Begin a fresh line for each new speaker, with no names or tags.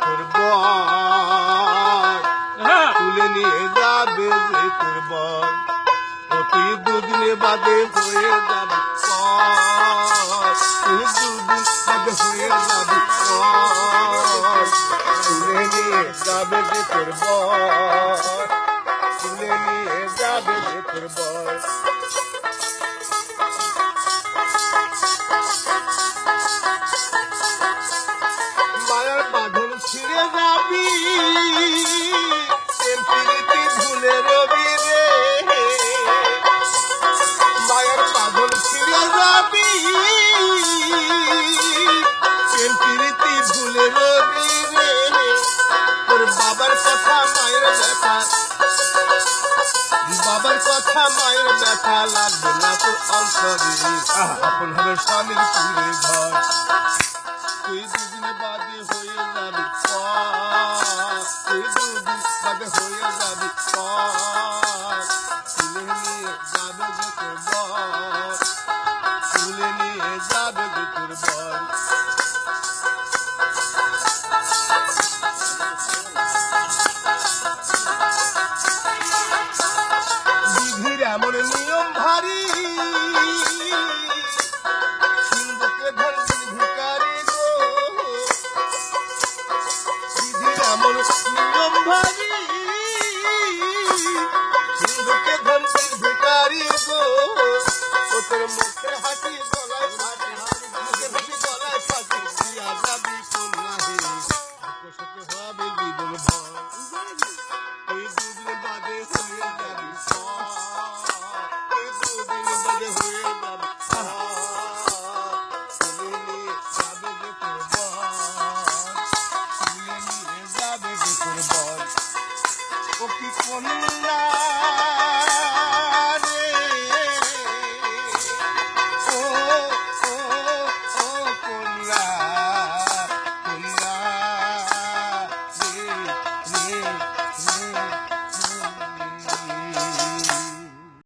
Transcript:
তোর বর, তুলে নিয়ে যাবে যে তোর বর। ও তুই দুদিনে বাদে হয়ে যাবি পর, তুই দুদিন বাদে হয়ে যাবি পর। তুলে নিয়ে যাবে যে তোর বর, তুলে নিয়ে যাবে যে তোর বর। মায়ার বাঁধন ছিঁড়ে যাবি, প্রীতি ভুলে রবি রে। মায়ার বাঁধন ছিঁড়ে যাবি, প্রীতি ভুলে রবি রে। তোর বাবার কথা মায়ের ব্যথা, বাবার কথা মায়ের ব্যথা লাগবে না তোর অন্তরে। আপন হবে স্বামীর কুড়ে ঘর, তুই দুদিন বাদে হয়ে যাবি পর, তুই দুদিন বাদে হয়ে যাবি পর। তুলে নিয়ে যাবে যে তোর বর, তুলে নিয়ে যাবে যে তোর বর। বিধির এমন নিয়ম ভারী, সিন্ধুকে ধরবি ভিখারি গো। বিধির এমন নিয়ম ভারী, সিন্ধুকে ধরবি ভিখারি গো। ও তোর মুখে হাসি গলায় ফাটি, মুখে হাসি গলায় ফাটি, দিয়া যাবি কোন নাহে, সুখে হবে জীবন ভর। তুই দুদিন বাদে হয়ে যাবি পর, তুই দুদিন বাদে হয়ে যাবি পর। তুলে নিয়ে যাবে যে তোর বর, তুলে নিয়ে যাবে যে তোর বর। ও কি কন্যা